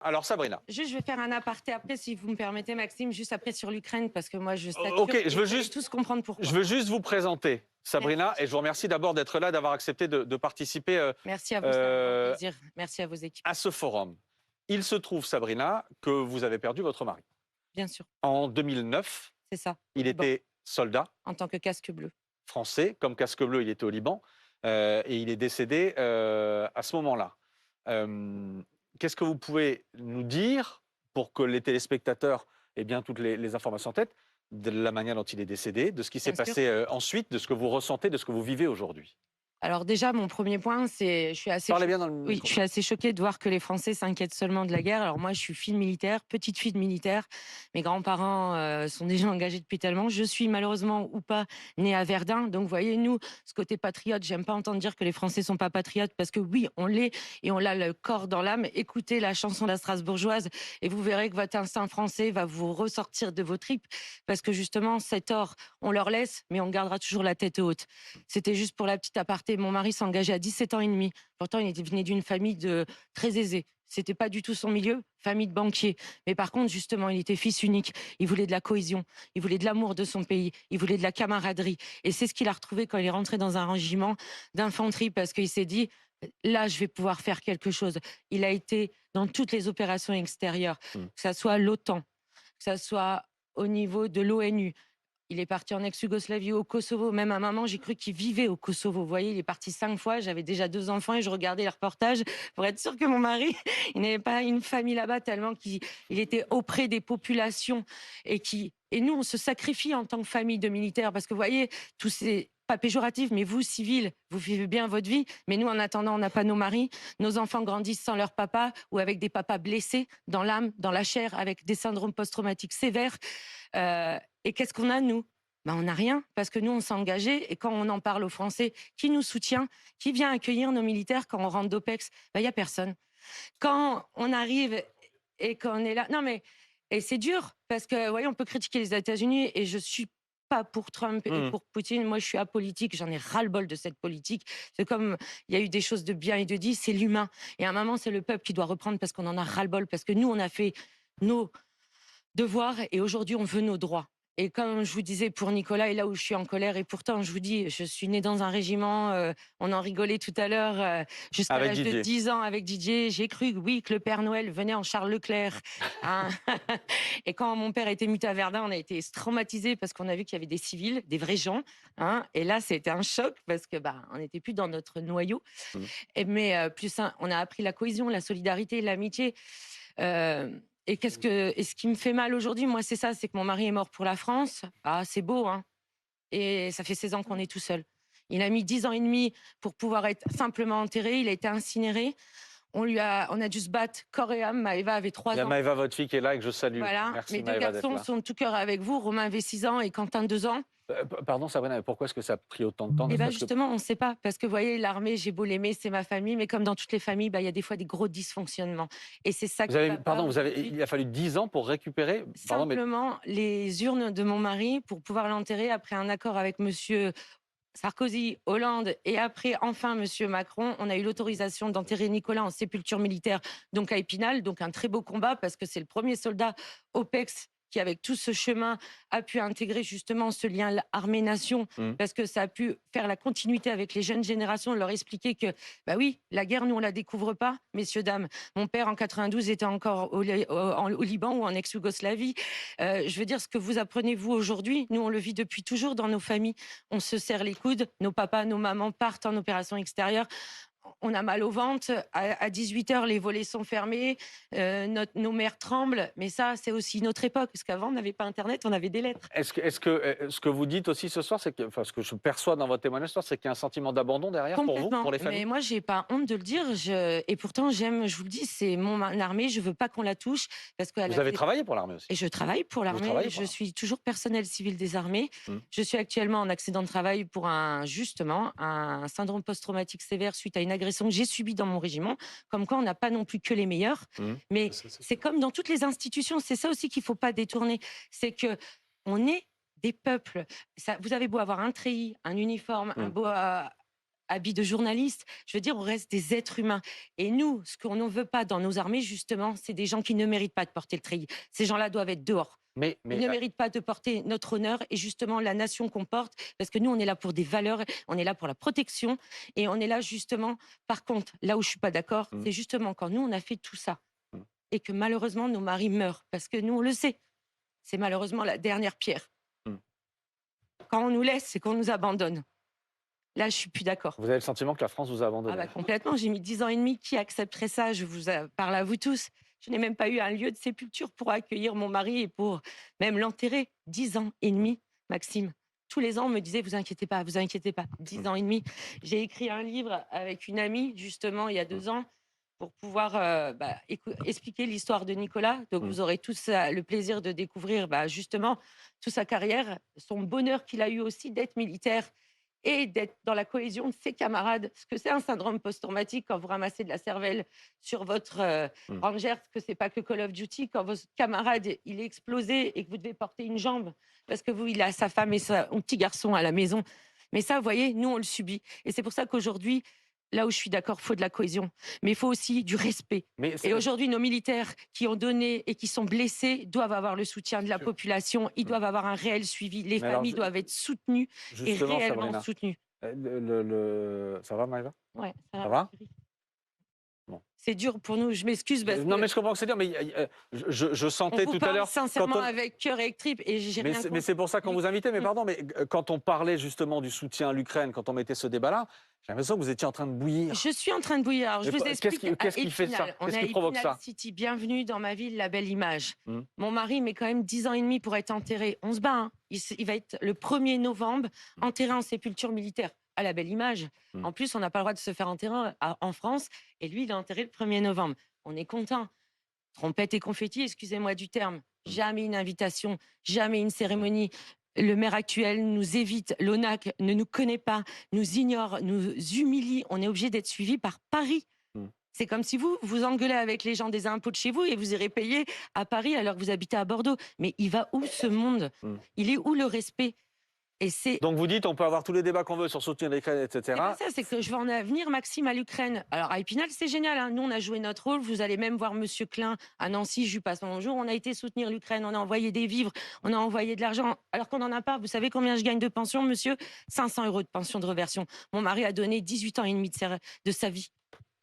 Alors Sabrina. Juste, je vais faire un aparté après, si vous me permettez, Maxime, juste après sur l'Ukraine, parce que moi, je sature. Ok, Et vous allez tous comprendre pourquoi. je veux juste vous présenter Sabrina Merci. et je vous remercie d'abord d'être là, d'avoir accepté de participer Merci à vous, c'est un grand plaisir. Merci à vos équipes, à ce forum. Il se trouve, Sabrina, que vous avez perdu votre mari. bien sûr. En 2009, C'est ça. il Liban, était soldat en tant que casque bleu. français, comme casque bleu, il était au Liban, et il est décédé à ce moment-là. Qu'est-ce que vous pouvez nous dire pour que les téléspectateurs aient bien toutes les informations en tête, de la manière dont il est décédé, de ce qui s'est Bien sûr. passé ensuite, de ce que vous ressentez, de ce que vous vivez aujourd'hui? Alors déjà, mon premier point, c'est, je suis assez, Parlez bien dans le oui, micro. je suis assez choquée de voir que les Français s'inquiètent seulement de la guerre. Alors moi, je suis fille de militaire, petite fille de militaire. Mes grands-parents sont déjà engagés depuis tellement. Je suis malheureusement ou pas née à Verdun. Donc, vous voyez, nous, ce côté patriote, j'aime pas entendre dire que les Français sont pas patriotes parce que oui, on l'est et on l'a le corps dans l'âme. Écoutez la chanson de la Strasbourgeoise et vous verrez que votre instinct français va vous ressortir de vos tripes parce que justement, cet or, on leur laisse, mais on gardera toujours la tête haute. C'était juste pour la petite aparté. Mon mari s'est engagé à 17 ans et demi. Pourtant, il venait d'une famille très aisée. C'était pas du tout son milieu, famille de banquiers. Mais par contre, justement, il était fils unique. Il voulait de la cohésion. Il voulait de l'amour de son pays. Il voulait de la camaraderie. Et c'est ce qu'il a retrouvé quand il est rentré dans un régiment d'infanterie parce qu'il s'est dit, là, je vais pouvoir faire quelque chose. Il a été dans toutes les opérations extérieures, que ça soit l'OTAN, que ça soit au niveau de l'ONU. Il est parti en ex-Yougoslavie, au Kosovo. Même à un moment, j'ai cru qu'il vivait au Kosovo. Vous voyez, il est parti 5 fois. J'avais déjà 2 enfants et je regardais les reportages pour être sûr que mon mari, il n'avait pas une famille là-bas tellement qu'il était auprès des populations et nous, on se sacrifie en tant que famille de militaires parce que vous voyez, tous ces pas péjoratif, mais vous, civils, vous vivez bien votre vie. Mais nous, en attendant, on n'a pas nos maris. Nos enfants grandissent sans leur papa ou avec des papas blessés dans l'âme, dans la chair, avec des syndromes post-traumatiques sévères. Et qu'est-ce qu'on a, nous? Ben, on n'a rien, parce que nous, on s'est engagés. Et quand on en parle aux Français, qui nous soutient? Qui vient accueillir nos militaires quand on rentre d'OPEX? Ben, il n'y a personne. Quand on arrive et qu'on est là... Non, mais... Et c'est dur, parce que, vous voyez, on peut critiquer les États-Unis, et je suis pas pour Trump et pour Poutine. Moi, je suis apolitique, j'en ai ras-le-bol de cette politique. C'est comme, il y a eu des choses de bien et de dit, c'est l'humain. Et à un moment, c'est le peuple qui doit reprendre, parce qu'on en a ras-le-bol, parce que nous, on a fait nos devoirs et aujourd'hui, on veut nos droits. Et comme je vous disais pour Nicolas, et là où je suis en colère, et pourtant, je vous dis, je suis née dans un régiment, on en rigolait tout à l'heure, jusqu'à Avec l'âge de Didier. 10 ans avec Didier, j'ai cru, oui, que le Père Noël venait en Charles Leclerc. Hein. Et quand mon père a été muté à Verdun, on a été traumatisés parce qu'on a vu qu'il y avait des civils, des vrais gens. Hein. Et là, c'était un choc parce que on n'était plus dans notre noyau. Mais on a appris la cohésion, la solidarité, l'amitié. Et ce qui me fait mal aujourd'hui, moi, c'est ça, c'est que mon mari est mort pour la France. Ah, c'est beau, hein. Et ça fait 16 ans qu'on est tout seul. Il a mis 10 ans et demi pour pouvoir être simplement enterré. Il a été incinéré. On a dû se battre corps et âme. Maëva avait 3 Il y a ans. Maëva, votre fille, qui est là et que je salue. Voilà. Merci Mes 2 Maëva d'être garçons là. sont de tout cœur avec vous. Romain avait 6 ans et Quentin 2 ans. Pardon Sabrina, mais pourquoi est-ce que ça a pris autant de temps? Et Ne bien serait-ce que- justement, on ne sait pas. Parce que vous voyez, l'armée, j'ai beau l'aimer, c'est ma famille. Mais comme dans toutes les familles, il y a des fois des gros dysfonctionnements. Et c'est ça qui m'a peur aujourd'hui. Il a fallu 10 ans pour récupérer. Pardon, mais Simplement les urnes de mon mari pour pouvoir l'enterrer après un accord avec monsieur Sarkozy, Hollande et après enfin monsieur Macron. On a eu l'autorisation d'enterrer Nicolas en sépulture militaire, donc à Épinal. Donc un très beau combat parce que c'est le premier soldat OPEX qui, avec tout ce chemin, a pu intégrer justement ce lien armée-nation, parce que ça a pu faire la continuité avec les jeunes générations, leur expliquer que, oui, la guerre, nous, on la découvre pas, messieurs, dames. Mon père, en 92, était encore au Liban ou en ex-Yougoslavie. Je veux dire, ce que vous apprenez, vous, aujourd'hui, nous, on le vit depuis toujours dans nos familles. On se serre les coudes, nos papas, nos mamans partent en opération extérieure. On a mal au ventre, à 18h, les volets sont fermés, nos mères tremblent, mais ça, c'est aussi notre époque, parce qu'avant, on n'avait pas Internet, on avait des lettres. ce que vous dites aussi ce soir, c'est que, enfin, ce que je perçois dans votre témoignage ce soir, c'est qu'il y a un sentiment d'abandon derrière pour vous, Complètement. pour les familles? Mais moi, j'ai pas honte de le dire. Et pourtant, j'aime, je vous le dis, c'est mon armée, je veux pas qu'on la touche. Parce qu'elle Vous a avez fait... travaillé pour l'armée aussi? Et je travaille pour Vous l'armée. travaillez pour Je l'armée. suis toujours personnel civil des armées. Je suis actuellement en accident de travail pour justement un syndrome post-traumatique sévère suite à une agression que j'ai subie dans mon régiment. Comme quoi, on n'a pas non plus que les meilleurs. Mais c'est comme dans toutes les institutions. C'est ça aussi qu'il faut pas détourner. C'est que on est des peuples. Ça, vous avez beau avoir un treillis, un uniforme, habits de journalistes. Je veux dire, on reste des êtres humains. Et nous, ce qu'on ne veut pas dans nos armées, justement, c'est des gens qui ne méritent pas de porter le treillis. Ces gens-là doivent être dehors. Mais, Ils mais ne méritent pas de porter notre honneur et justement la nation qu'on porte, parce que nous, on est là pour des valeurs, on est là pour la protection, et on est là justement, par contre, là où je suis pas d'accord, mm, c'est justement quand nous, on a fait tout ça, mm, et que malheureusement, nos maris meurent, parce que nous, on le sait, c'est malheureusement la dernière pierre. mm. Quand on nous laisse, c'est qu'on nous abandonne. Là, je suis plus d'accord. Vous avez le sentiment que la France vous a Ah abandonné? bah complètement, j'ai mis 10 ans et demi. Qui accepterait ça? Je vous parle à vous tous. Je n'ai même pas eu un lieu de sépulture pour accueillir mon mari et pour même l'enterrer. 10 ans et demi, Maxime. Tous les ans, on me disait, vous inquiétez pas, vous inquiétez pas. 10 Mm, ans et demi. J'ai écrit un livre avec une amie, justement, il y a mm, 2 ans, pour pouvoir expliquer l'histoire de Nicolas. Donc, mm. vous aurez tous le plaisir de découvrir, justement, toute sa carrière, son bonheur qu'il a eu aussi d'être militaire et d'être dans la cohésion de ses camarades. Ce que c'est un syndrome post-traumatique quand vous ramassez de la cervelle sur votre Mm. Ranger, que c'est pas que Call of Duty, quand votre camarade il est explosé et que vous devez porter une jambe parce que vous, il a sa femme et son petit garçon à la maison. Mais ça, vous voyez, nous, on le subit. Et c'est pour ça qu'aujourd'hui, là où je suis d'accord, il faut de la cohésion, mais il faut aussi du respect. Mais Et aujourd'hui, nos militaires qui ont donné et qui sont blessés doivent avoir le soutien de la population, ils mm. doivent avoir un réel suivi, les Mais alors, familles doivent être soutenues et justement, réellement Sabrina, soutenues. ça va, Maëva? Ouais, ça Ça va, va? chérie. Bon. C'est dur pour nous, je m'excuse parce Non, que mais je comprends que c'est dur, mais je on sentais vous tout à parle l'heure, quand sincèrement on, avec cœur et avec tripes et j'ai rien mais contre. c'est pour ça qu'on vous invitait, mais Mmh. pardon, mais quand on parlait justement du soutien à l'Ukraine, quand on mettait ce débat-là, j'ai l'impression que vous étiez en train de bouillir. Je suis en train de bouillir. Alors, je Mais vous explique à qu'est-ce qui fait ça? Épinal. On est Qu'est-ce à qui provoque Épinal ça? City. Bienvenue dans ma ville, la belle image. Mmh, Mon mari met quand même 10 ans et demi pour être enterré. On se bat, hein. Il va être le 1er novembre enterré en sépulture militaire à la belle image. mmh. En plus, on n'a pas le droit de se faire enterrer en France. Et lui, il est enterré le 1er novembre. On est content. Trompette et confetti, excusez-moi du terme. Mmh. Jamais une invitation, jamais une cérémonie. Le maire actuel nous évite, l'ONAC ne nous connaît pas, nous ignore, nous humilie. On est obligé d'être suivi par Paris. Mmh. C'est comme si vous vous engueulez avec les gens des impôts de chez vous et vous irez payer à Paris alors que vous habitez à Bordeaux. Mais il va où ce monde? Mmh. Il est où le respect? Et c'est Donc vous dites, on peut avoir tous les débats qu'on veut sur soutenir l'Ukraine, c'est etc. pas ça, c'est que je vais en venir, Maxime, à l'Ukraine. Alors, à Épinal, c'est génial, hein. Nous, on a joué notre rôle. Vous allez même voir Monsieur Klein à Nancy, je lui passe mon bonjour. On a été soutenir l'Ukraine, on a envoyé des vivres, on a envoyé de l'argent, alors qu'on n'en a pas. Vous savez combien je gagne de pension, monsieur? 500 € de pension de reversion. Mon mari a donné 18 ans et demi de sa vie.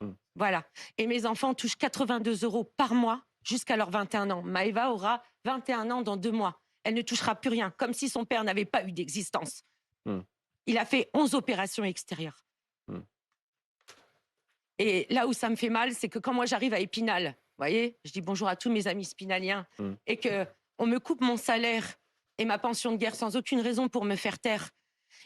Mmh. Voilà. Et mes enfants touchent 82 € par mois jusqu'à leurs 21 ans. Maëva aura 21 ans dans 2 mois. Elle ne touchera plus rien, comme si son père n'avait pas eu d'existence. Mmh. Il a fait 11 opérations extérieures. Mmh. Et là où ça me fait mal, c'est que quand moi j'arrive à Épinal, vous voyez, je dis bonjour à tous mes amis spinaliens, Mmh. et que on me coupe mon salaire et ma pension de guerre sans aucune raison pour me faire taire,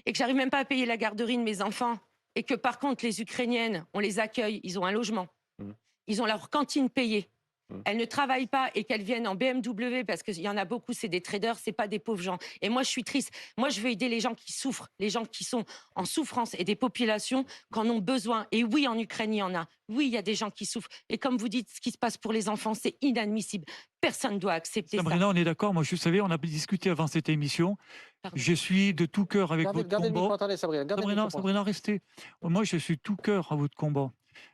et que j'arrive même pas à payer la garderie de mes enfants, et que par contre les Ukrainiennes, on les accueille, ils ont un logement, Mmh. ils ont leur cantine payée. Mmh. Elles ne travaillent pas et qu'elles viennent en BMW parce qu'il y en a beaucoup, c'est des traders, c'est pas des pauvres gens. Et moi, je suis triste. Moi, je veux aider les gens qui souffrent, les gens qui sont en souffrance et des populations qui en ont besoin. Et oui, en Ukraine, il y en a. Oui, il y a des gens qui souffrent. Et comme vous dites, ce qui se passe pour les enfants, c'est inadmissible. Personne ne doit accepter ça. Sabrina, on est d'accord. Moi, je savais, on a discuté avant cette émission. Pardon. Je suis de tout cœur avec votre Gardez le micro, combat. attendez, Sabrina. Gardez le Sabrina, micro. Sabrina, restez. Moi, je suis tout cœur à votre combat.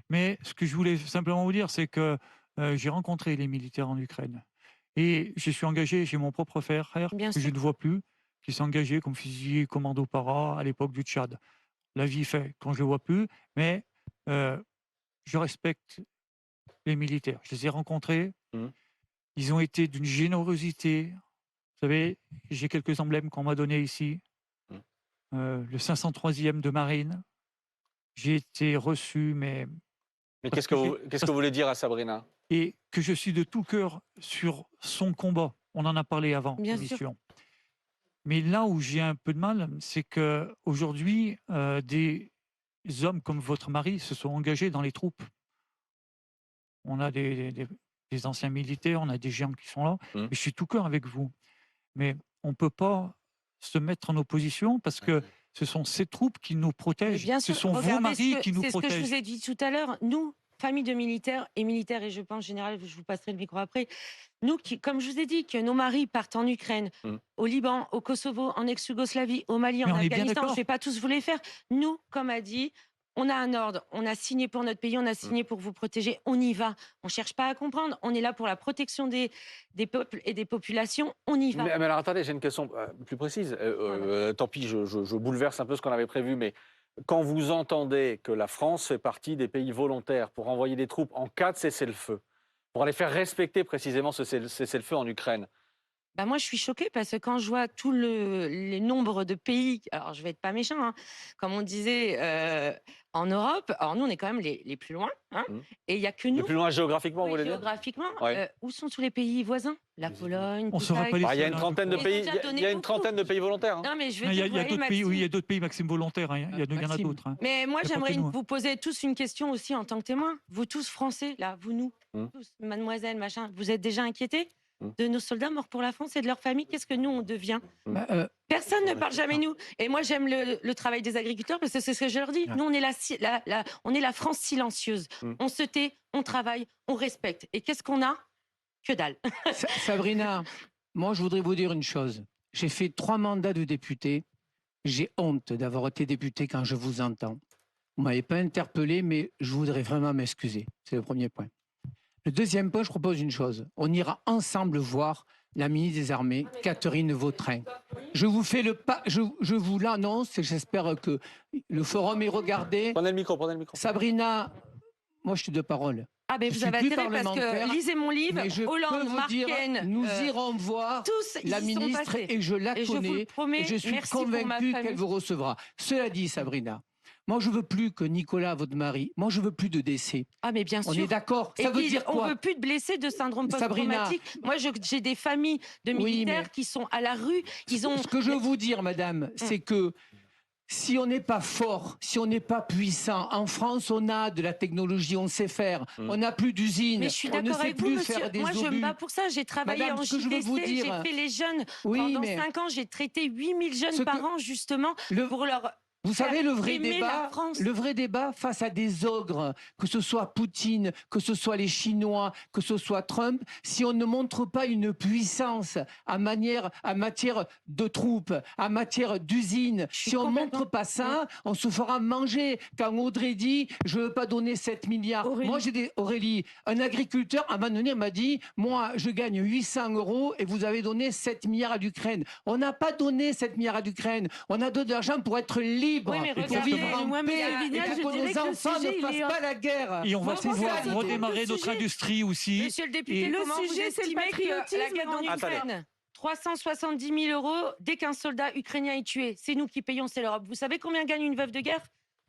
Mais ce que je voulais simplement vous dire, c'est que j'ai rencontré les militaires en Ukraine. Et je suis engagé, j'ai mon propre frère Bien que je sûr. ne vois plus, qui s'est engagé comme fusilier commando para à l'époque du Tchad. La vie fait quand je ne le vois plus, mais je respecte les militaires. Je les ai rencontrés. Mmh. Ils ont été d'une générosité. Vous savez, j'ai quelques emblèmes qu'on m'a donnés ici. Le 503e de marine. J'ai été reçu, mais Mais Parce qu'est-ce que que vous voulez dire à Sabrina? et que je suis de tout cœur sur son combat. On en a parlé avant Bien sûr. l'émission. Mais là où j'ai un peu de mal, c'est que aujourd'hui, des hommes comme votre mari se sont engagés dans les troupes. On a des anciens militaires, on a des gens qui sont là. Mmh. Et je suis tout cœur avec vous. Mais on ne peut pas se mettre en opposition parce que ce sont ces troupes qui nous Mais protègent. bien Ce sûr, sont vos regardez maris qui nous c'est ce que je protègent. vous ai dit tout à l'heure. Nous, famille de militaires, et je pense, général, je vous passerai le micro après. Nous, qui, comme je vous ai dit, que nos maris partent en Ukraine, Mmh. au Liban, au Kosovo, en ex-Yougoslavie, au Mali, Mais en on est bien Afghanistan, je ne d'accord. vais pas tous vous les faire. Nous, comme a dit on a un ordre, on a signé pour notre pays, on a signé pour vous protéger, on y va. On ne cherche pas à comprendre, on est là pour la protection des peuples et des populations, on y va. Mais alors attendez, j'ai une question plus précise. Tant pis, je bouleverse un peu ce qu'on avait prévu, mais quand vous entendez que la France fait partie des pays volontaires pour envoyer des troupes en cas de cessez-le-feu, pour aller faire respecter précisément ce cessez-le-feu en Ukraine, Bah moi, je suis choquée parce que quand je vois tout les nombres de pays, alors je vais être pas méchant, hein, comme on disait en Europe, alors nous, on est quand même les plus loin, hein, Mmh. et il n'y a que le nous, plus loin géographiquement, vous oui, voulez dire? géographiquement, Ouais. où sont tous les pays voisins? La Pologne, On tout sera ça. pas les Bah, il y a seuls, une hein, trentaine de je crois. pays, Ils ont déjà il y donné a une beaucoup. trentaine de pays volontaires. Hein. Non, mais je veux Il y dire, a, vous voyez, d'autres pays, oui, il y a Maxime. d'autres pays, Maxime, volontaires. Hein. Il y en a Maxime. d'autres. Hein. Mais moi, Il y a pas j'aimerais que nous, hein. vous poser tous une question aussi en tant que témoin. Vous tous Français, là, vous nous, Mmh. tous, mademoiselle, machin, vous êtes déjà inquiétés Mmh. de nos soldats morts pour la France et de leur famille? Qu'est-ce que nous, on devient? Bah, Personne ne parle jamais nous. Et moi, j'aime le travail des agriculteurs parce que c'est ce que je leur dis. Ouais. Nous, on est on est la France silencieuse. Mm. On se tait, on travaille, on respecte. Et qu'est-ce qu'on a? Que dalle. Sabrina, moi, je voudrais vous dire une chose. J'ai fait 3 mandats de député. J'ai honte d'avoir été député quand je vous entends. Vous ne m'avez pas interpellé, mais je voudrais vraiment m'excuser. C'est le premier point. Le deuxième point, je propose une chose. On ira ensemble voir la ministre des Armées, Catherine Vautrin. Je vous fais le pas, je vous l'annonce et j'espère que le forum est regardé. Prenez le micro, prenez le micro. Sabrina, moi je suis de parole. Ah, ben Je vous suis avez plus intérêt parce parlementaire, que lisez mon livre, Mais je peux Hollande, vous dire, Marken, nous irons voir tous la y sont ministre passés. et je la Et je vous le connais. promets, Et je suis merci pour ma convaincu famille. qu'elle vous recevra. Cela dit, Sabrina, moi je veux plus que Nicolas, votre mari, moi je veux plus de décès. Ah, mais bien On sûr. est d'accord. Et Ça veut puis, dire on quoi veut plus de blessés de syndrome Sabrina. post-traumatique. Moi, j'ai des familles de Oui, militaires mais- qui sont à la rue. Ils ont. Ce que je veux vous dire, madame, c'est que si on n'est pas fort, si on n'est pas puissant, en France, on a de la technologie, on sait faire. On n'a plus d'usines, Mais je suis on ne d'accord sait avec vous, plus monsieur. faire des Moi, je me obus. bats pour ça. J'ai travaillé Madame, en ce que je veux vous JDC, j'ai dire- fait les jeunes. Oui, Pendant mais 5 ans, j'ai traité 8000 jeunes Ce par que- an, justement, le- pour leur. Vous savez, le vrai aimer la débat, France. le vrai débat face à des ogres, que ce soit Poutine, que ce soit les Chinois, que ce soit Trump, si on ne montre pas une puissance en matière de troupes, en matière d'usines, Je suis si on ne complètement- montre pas ça, on se fera manger. Quand Audrey dit « je ne veux pas donner 7 milliards », Aurélie. moi j'ai des... Aurélie, un agriculteur, à un moment donné, m'a dit « moi, je gagne 800 € et vous avez donné 7 milliards à l'Ukraine ». On n'a pas donné 7 milliards à l'Ukraine, on a donné de l'argent pour être libre, Oui, mais pour regardez, vivre en moi, mais paix, Vignal, et je pour que dirais nos que le enfants sujet, ne il est fassent pas la guerre. Et on va Moi, je pense pouvoir que c'est redémarrer le notre sujet. industrie aussi. Monsieur le député, Et- comment Le vous sujet, c'est le estimez que la patriotisme, guerre en donc- Ukraine, 370 000 € dès qu'un soldat ukrainien est tué, c'est nous qui payons, c'est l'Europe. Vous savez combien gagne une veuve de guerre?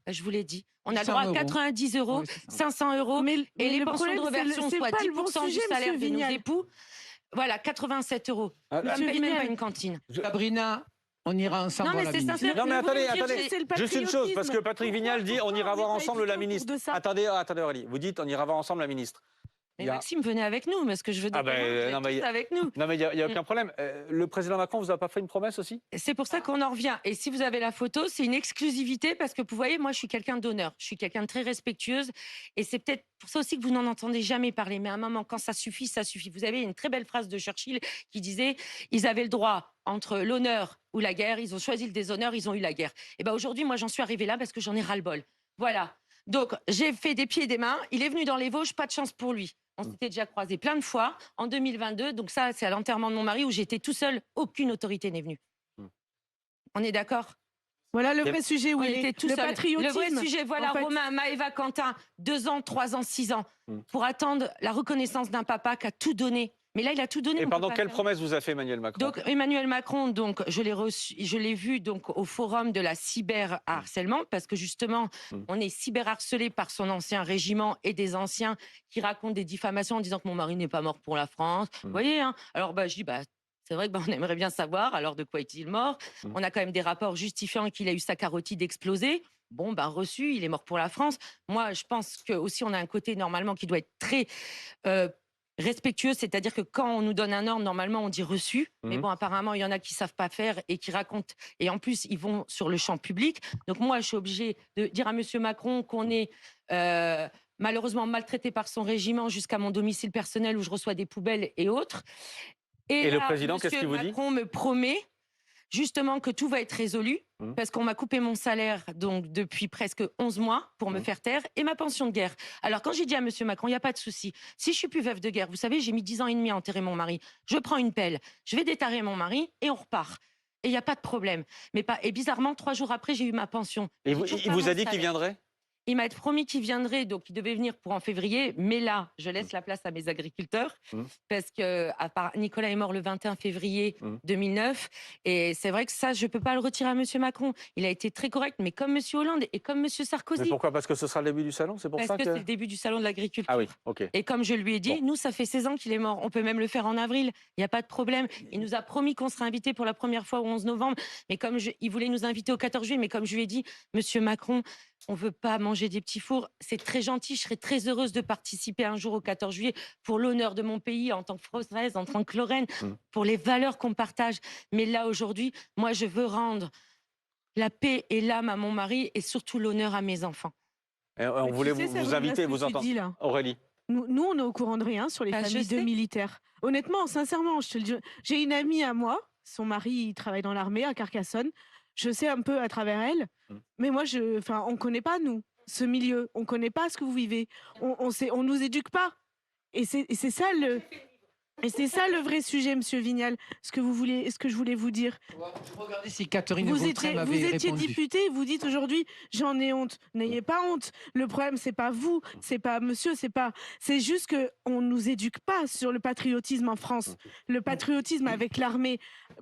Je vous l'ai dit. On a le 800 droit à €. 90 €, Oui, c'est ça. 500 €, Mais et les le pensions de problème, c'est reversion, soit pas le bon 10% sujet, du salaire monsieur de nos Vignal. époux. Voilà, 87 €. Ah, Ça ne Monsieur paye même Vignal. pas une cantine. Sabrina, on ira ensemble Non, mais voir la c'est ministre. sincère. Non, mais vous attendez, me dites, attendez. c'est le Juste une chose, parce que patriotisme. Patrick Vignal dit on ira voir on est ensemble la pas ministre. autour de ça Attendez, Aurélie. Vous dites on ira voir ensemble la ministre. Mais Il y a- Maxime, venez avec nous, parce que je veux des Ah ben, témoins, vous non, êtes mais il y tous a- avec nous. Non, mais il n'y a aucun problème. Le président Macron vous a pas fait une promesse aussi? C'est pour ça qu'on en revient. Et si vous avez la photo, c'est une exclusivité parce que vous voyez, moi, je suis quelqu'un d'honneur. Je suis quelqu'un de très respectueuse. Et c'est peut-être pour ça aussi que vous n'en entendez jamais parler. Mais à un moment, quand ça suffit, ça suffit. Vous avez une très belle phrase de Churchill qui disait « Ils avaient le droit entre l'honneur ou la guerre. Ils ont choisi le déshonneur, ils ont eu la guerre. » Et bien aujourd'hui, moi, j'en suis arrivée là parce que j'en ai ras-le-bol. Voilà. Donc, j'ai fait des pieds et des mains. Il est venu dans les Vosges, pas de chance pour lui. On s'était déjà croisés plein de fois en 2022. Donc ça, c'est à l'enterrement de mon mari où j'étais tout seul. Aucune autorité n'est venue. On est d'accord? Voilà le Yep. vrai sujet, On oui. était tout Le seul. patriotisme. Le vrai sujet, voilà, en fait. Romain, Maëva, Quentin, 2 ans, 3 ans, 6 ans, Mm. pour attendre la reconnaissance d'un papa qui a tout donné. Mais là, il a tout donné. Et mon pendant papa, quelle hein. promesse vous a fait Emmanuel Macron? Donc Emmanuel Macron, donc je l'ai reçu, je l'ai vu donc au forum de la cyberharcèlement parce que justement Mm. on est cyberharcelé par son ancien régiment et des anciens qui racontent des diffamations en disant que mon mari n'est pas mort pour la France. Vous voyez, hein. Alors je dis c'est vrai que on aimerait bien savoir. Alors de quoi est-il mort? Mm. On a quand même des rapports justifiant qu'il a eu sa carotide explosée. Bon, reçu, il est mort pour la France. Moi, je pense que aussi on a un côté normalement qui doit être très respectueux, c'est-à-dire que quand on nous donne un ordre, normalement, on dit reçu. Mais Mhm. bon, apparemment, il y en a qui savent pas faire et qui racontent. Et en plus, ils vont sur le champ public. Donc moi, je suis obligée de dire à Monsieur Macron qu'on est malheureusement maltraité par son régiment jusqu'à mon domicile personnel où je reçois des poubelles et autres. Et le là, président, qu'est-ce Monsieur qu'il vous dit? Macron me promet justement que tout va être résolu Mmh. parce qu'on m'a coupé mon salaire donc depuis presque 11 mois pour me Mmh. faire taire et ma pension de guerre. Alors quand j'ai dit à monsieur Macron, il y a pas de souci. Si je suis plus veuve de guerre, vous savez, j'ai mis 10 ans et demi à enterrer mon mari. Je prends une pelle, je vais déterrer mon mari et on repart. Et il y a pas de problème. Mais pas et bizarrement 3 jours après, j'ai eu ma pension. Et J'ai toujours il pas vous mon a dit qu'il salaire. viendrait? Il m'a promis qu'il viendrait, donc il devait venir pour en février. Mais là, je Mmh. laisse la place à mes agriculteurs Mmh. parce que Nicolas est mort le 21 février Mmh. 2009. Et c'est vrai que ça, je ne peux pas le retirer à monsieur Macron. Il a été très correct, mais comme monsieur Hollande et comme monsieur Mais Sarkozy. pourquoi? Parce que ce sera le début du salon, c'est pour Parce ça que que... c'est le début du salon de l'agriculture. Ah oui, ok. Et comme je lui ai dit, Bon. nous, ça fait 16 ans qu'il est mort. On peut même le faire en avril. Il n'y a pas de problème. Il nous a promis qu'on serait invité pour la première fois au 11 novembre. Mais il voulait nous inviter au 14 juillet. Mais comme je lui ai dit, monsieur Macron, on ne veut pas manger des petits fours. C'est très gentil. Je serais très heureuse de participer un jour au 14 juillet pour l'honneur de mon pays en tant que Française, en tant que Lorraine, Mmh. pour les valeurs qu'on partage. Mais là, aujourd'hui, moi, je veux rendre la paix et l'âme à mon mari et surtout l'honneur à mes enfants. Et on Mais voulait tu sais, vous Sabrina, inviter, ce que vous tu entendre. dis là. Aurélie. Nous, on est au courant de rien sur les Bah, je familles de sais. militaires. Honnêtement, sincèrement, je te le dis, j'ai une amie à moi, son mari il travaille dans l'armée à Carcassonne. Je sais un peu à travers elle, mais moi, on connaît pas nous ce milieu, on connaît pas ce que vous vivez, on nous éduque pas. Et c'est ça le vrai sujet, Monsieur Vignal. Ce que je voulais vous dire. Regardez si Catherine Vous Vautrin étiez m'avait répondu. député, vous dites aujourd'hui j'en ai honte. N'ayez pas honte. Le problème c'est pas vous, c'est pas monsieur, c'est juste que on nous éduque pas sur le patriotisme en France. Le patriotisme avec l'armée.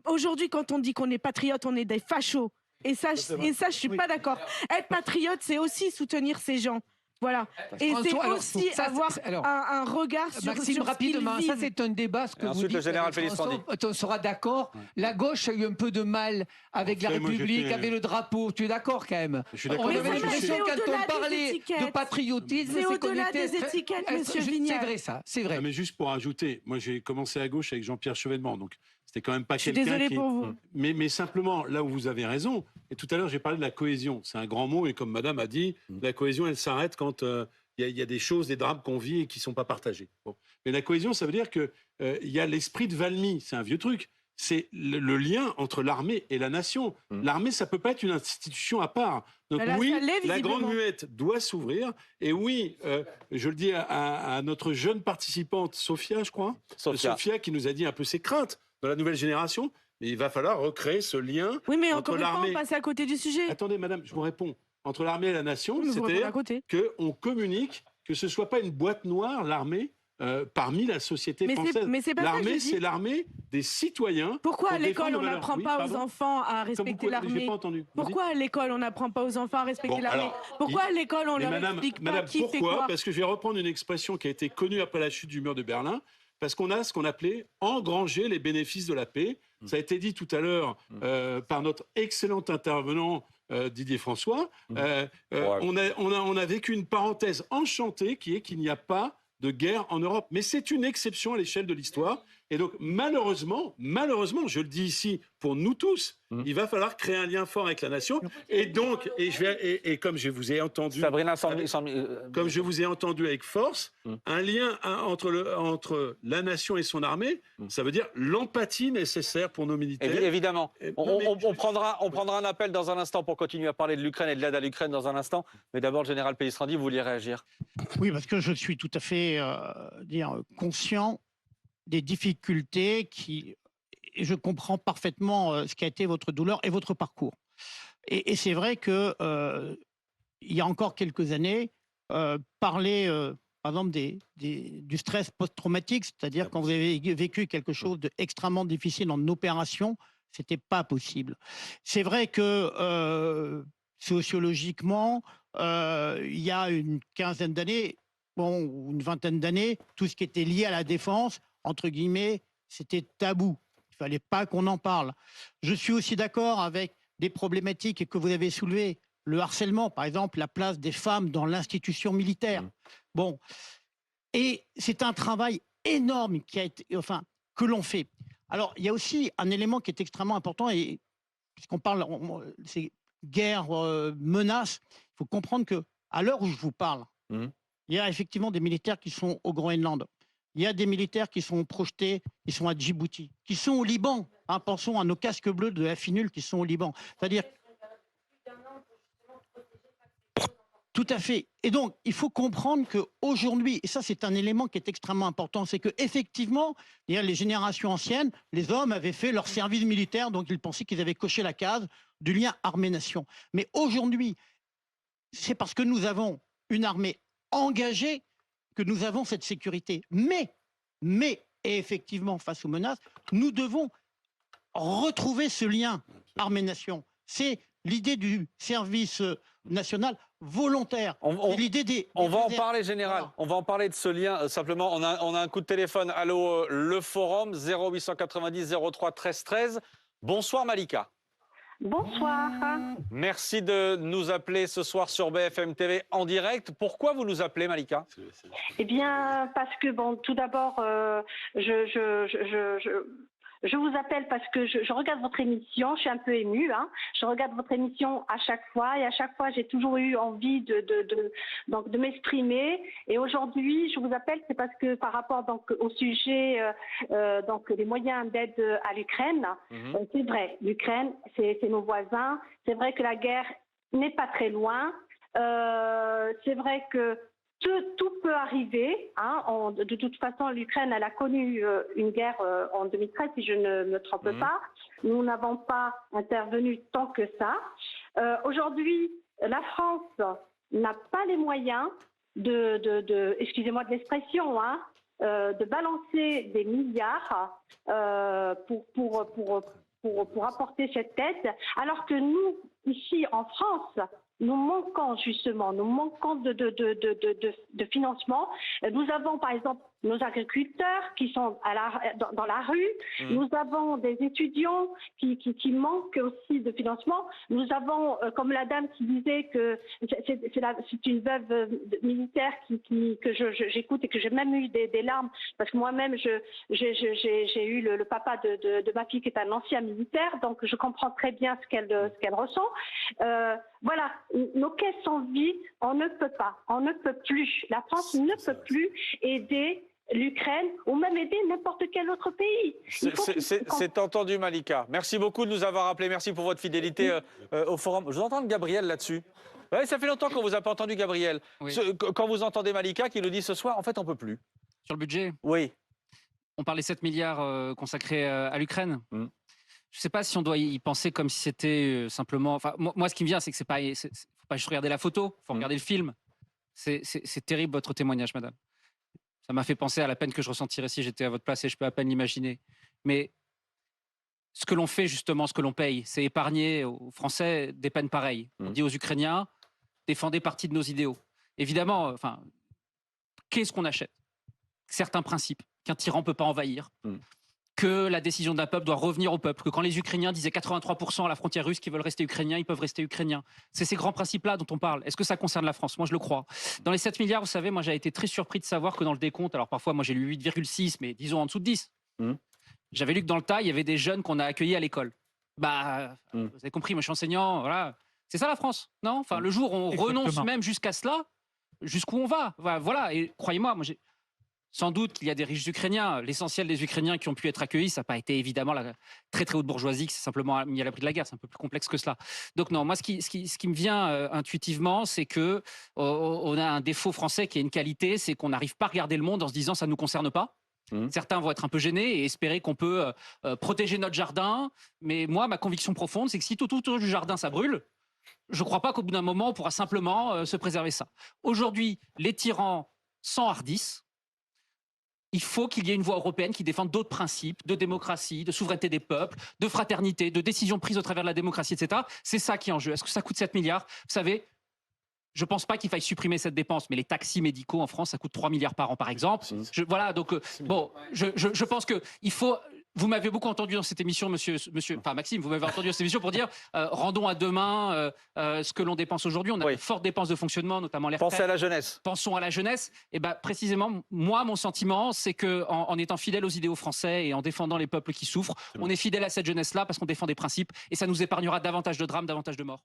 Aujourd'hui, quand on dit qu'on est patriote, on est des fachos. Et ça, je suis pas d'accord. Être patriote, c'est aussi soutenir ces gens. Voilà. Et c'est François, alors, aussi ça, avoir alors, un regard sur Maxime, sur ce rapidement, qu'ils ça vivent. c'est un débat, ce que Et vous ensuite, le dites. général Félix François, Tandy. on sera d'accord. La gauche a eu un peu de mal avec la Enfin, moi, République, j'étais- avec le drapeau. Tu es d'accord quand même? Je suis d'accord. On Mais avait c'est l'impression au-delà quand on des parlait étiquettes. de patriotisme, C'est qu'on au-delà était des étiquettes, monsieur C'est Vignal. vrai ça, c'est vrai. Ah, mais juste pour ajouter, moi j'ai commencé à gauche avec Jean-Pierre Chevènement, donc c'était quand même pas Je suis quelqu'un désolée qui... pour vous. Mais simplement, là où vous avez raison, et tout à l'heure j'ai parlé de la cohésion, c'est un grand mot, et comme madame a dit, la cohésion elle s'arrête quand il y a des choses, des drames qu'on vit et qui ne sont pas partagés. Bon. Mais la cohésion, ça veut dire qu'il y a l'esprit de Valmy, c'est un vieux truc, c'est le lien entre l'armée et la nation. L'armée, ça ne peut pas être une institution à part. Donc Là, oui, ça l'est, la visiblement. grande muette doit s'ouvrir. Et oui, je le dis à notre jeune participante, Sophia, je crois, Sophia. qui nous a dit un peu ses craintes dans la nouvelle génération. Mais il va falloir recréer ce lien Oui, mais entre encore une fois, on l'armée... passe à côté du sujet. Attendez, madame, je vous réponds. Entre l'armée et la nation, Oui, mais vous répondez à c'est-à-dire côté. qu'on communique, que ce ne soit pas une boîte noire, l'armée, parmi la société française. Mais c'est pas ça que L'armée, je dis. c'est l'armée des citoyens. Pourquoi à pour l'école défendre on nos valeurs. n'apprend Oui, pas aux pardon. enfants à Comme respecter vous- l'armée? J'ai pas entendu. Vous Pourquoi à l'école on n'apprend pas aux enfants à respecter Bon, l'armée? alors, Pourquoi à l'école on Mais leur madame, explique pas madame, qui fait pourquoi? quoi? Parce que je vais reprendre une expression qui a été connue après la chute du mur de Berlin, parce qu'on a ce qu'on appelait engranger les bénéfices de la paix. Ça a été dit tout à l'heure par notre excellent intervenant Didier François. On a vécu une parenthèse enchantée qui est qu'il n'y a pas de guerre en Europe. Mais c'est une exception à l'échelle de l'histoire. Et donc, malheureusement, je le dis ici pour nous tous, il va falloir créer un lien fort avec la nation. Et donc, et comme je vous ai entendu, Sabrina, comme je vous ai entendu avec force, un lien entre la nation et son armée, ça veut dire l'empathie nécessaire pour nos militaires. Évidemment. Non, mais On prendra un appel dans un instant pour continuer à parler de l'Ukraine et de l'aide à l'Ukraine dans un instant. Mais d'abord, le général Pellistrandi, vous vouliez réagir? Oui, parce que je suis tout à fait conscient des difficultés et je comprends parfaitement ce qui a été votre douleur et votre parcours. Et c'est vrai que il y a encore quelques années, parler, par exemple, du stress post-traumatique, c'est-à-dire quand vous avez vécu quelque chose d'extrêmement difficile en opération, c'était pas possible. C'est vrai que sociologiquement, il y a une quinzaine d'années, ou une vingtaine d'années, tout ce qui était lié à la défense, entre guillemets, c'était tabou. Il ne fallait pas qu'on en parle. Je suis aussi d'accord avec des problématiques que vous avez soulevées. Le harcèlement, par exemple, la place des femmes dans l'institution militaire. Bon. Et c'est un travail énorme que l'on fait. Alors, il y a aussi un élément qui est extrêmement important, et puisqu'on parle, c'est guerre, menace, il faut comprendre qu'à l'heure où je vous parle, il y a effectivement des militaires qui sont au Groenland. il y a des militaires qui sont projetés, qui sont à Djibouti, qui sont au Liban. Hein, pensons à nos casques bleus de la FINUL qui sont au Liban. C'est-à-dire... Tout à fait. Et donc, il faut comprendre qu'aujourd'hui, et ça c'est un élément qui est extrêmement important, c'est qu'effectivement, les générations anciennes, les hommes avaient fait leur service militaire, donc ils pensaient qu'ils avaient coché la case du lien armée-nation. Mais aujourd'hui, c'est parce que nous avons une armée engagée que nous avons cette sécurité. Mais, et effectivement, face aux menaces, nous devons retrouver ce lien armée-nation. C'est l'idée du service national volontaire. L'idée des on va en réserves. parler, général. Voilà. On va en parler de ce lien. Simplement, on a un coup de téléphone. Allô, le forum 0890 03 13 13. Bonsoir Malika. Bonsoir. Merci de nous appeler ce soir sur BFM TV en direct. Pourquoi vous nous appelez, Malika? Eh bien, parce que, bon, tout d'abord, je vous appelle parce que je regarde votre émission, je suis un peu émue, hein. Je regarde votre émission à chaque fois et à chaque fois j'ai toujours eu envie de m'exprimer. Et aujourd'hui, je vous appelle, c'est parce que par rapport donc au sujet donc des moyens d'aide à l'Ukraine, c'est vrai, l'Ukraine, c'est nos voisins. C'est vrai que la guerre n'est pas très loin. C'est vrai que tout peut arriver. Hein. De toute façon, l'Ukraine, elle a connu une guerre en 2013, si je ne me trompe pas. Nous n'avons pas intervenu tant que ça. Aujourd'hui, la France n'a pas les moyens excusez-moi de l'expression, hein, de balancer des milliards pour apporter cette aide, alors que nous, ici en France, nous manquons de financement. Nous avons par exemple nos agriculteurs qui sont dans la rue. Nous avons des étudiants qui manquent aussi de financement. Nous avons, comme la dame qui disait que c'est une veuve militaire que j'écoute et que j'ai même eu des larmes, parce que moi-même j'ai eu le papa de ma fille qui est un ancien militaire, donc je comprends très bien ce qu'elle ressent. Voilà, nos caisses sont vides, on ne peut plus. La France ne peut plus aider l'Ukraine ou même aider n'importe quel autre pays. C'est entendu, Malika. Merci beaucoup de nous avoir appelés. Merci pour votre fidélité au forum. Je vous entends Gabriel là-dessus. Ouais, ça fait longtemps qu'on vous a pas entendu, Gabriel. Oui. Quand vous entendez Malika qui nous dit ce soir, en fait, on peut plus. Sur le budget, Oui. on parle des 7 milliards consacrés à l'Ukraine. Je ne sais pas si on doit y penser comme si c'était simplement... Enfin, moi, ce qui me vient, c'est que faut pas juste regarder la photo, il faut regarder le film. C'est terrible, votre témoignage, madame. Ça m'a fait penser à la peine que je ressentirais si j'étais à votre place et je peux à peine l'imaginer. Mais ce que l'on fait, justement, ce que l'on paye, c'est épargner aux Français des peines pareilles. On dit aux Ukrainiens, défendez partie de nos idéaux. Évidemment, enfin, qu'est-ce qu'on achète? Certains principes qu'un tyran ne peut pas envahir. Que la décision d'un peuple doit revenir au peuple, que quand les Ukrainiens disaient 83% à la frontière russe qu'ils veulent rester ukrainiens, ils peuvent rester ukrainiens. C'est ces grands principes-là dont on parle. Est-ce que ça concerne la France? Moi, je le crois. Dans les 7 milliards, vous savez, moi, j'ai été très surpris de savoir que dans le décompte, alors parfois, moi, j'ai lu 8,6, mais disons en dessous de 10. J'avais lu que dans le tas, il y avait des jeunes qu'on a accueillis à l'école. Vous avez compris, moi, je suis enseignant, voilà. C'est ça la France, non? Enfin, le jour où on renonce même jusqu'à cela, jusqu'où on va? Voilà, et croyez-moi, moi, j'ai... Sans doute qu'il y a des riches Ukrainiens. L'essentiel des Ukrainiens qui ont pu être accueillis, ça n'a pas été évidemment la très très haute bourgeoisie qui s'est simplement mis à l'abri de la guerre. C'est un peu plus complexe que cela. Donc non, moi ce qui me vient intuitivement, c'est que on a un défaut français qui est une qualité, c'est qu'on n'arrive pas à regarder le monde en se disant ça ne nous concerne pas. Certains vont être un peu gênés et espérer qu'on peut protéger notre jardin. Mais moi, ma conviction profonde, c'est que si tout autour du jardin ça brûle, je ne crois pas qu'au bout d'un moment on pourra simplement se préserver ça. Aujourd'hui, les tyrans s'enhardissent. Il faut qu'il y ait une voix européenne qui défende d'autres principes de démocratie, de souveraineté des peuples, de fraternité, de décisions prises au travers de la démocratie, etc. C'est ça qui est en jeu. Est-ce que ça coûte 7 milliards? Vous savez, je ne pense pas qu'il faille supprimer cette dépense, mais les taxis médicaux en France, ça coûte 3 milliards par an, par exemple. Voilà, donc, bon, je pense qu'il faut... Vous m'avez beaucoup entendu dans cette émission, Maxime, vous m'avez entendu dans cette émission pour dire rendons à demain ce que l'on dépense aujourd'hui. On a de fortes dépenses de fonctionnement, notamment les retraites. Pensez à la jeunesse. Pensons à la jeunesse. Et précisément, moi, mon sentiment, c'est qu'en étant fidèle aux idéaux français et en défendant les peuples qui souffrent, on est fidèle à cette jeunesse-là parce qu'on défend des principes et ça nous épargnera davantage de drames, davantage de morts.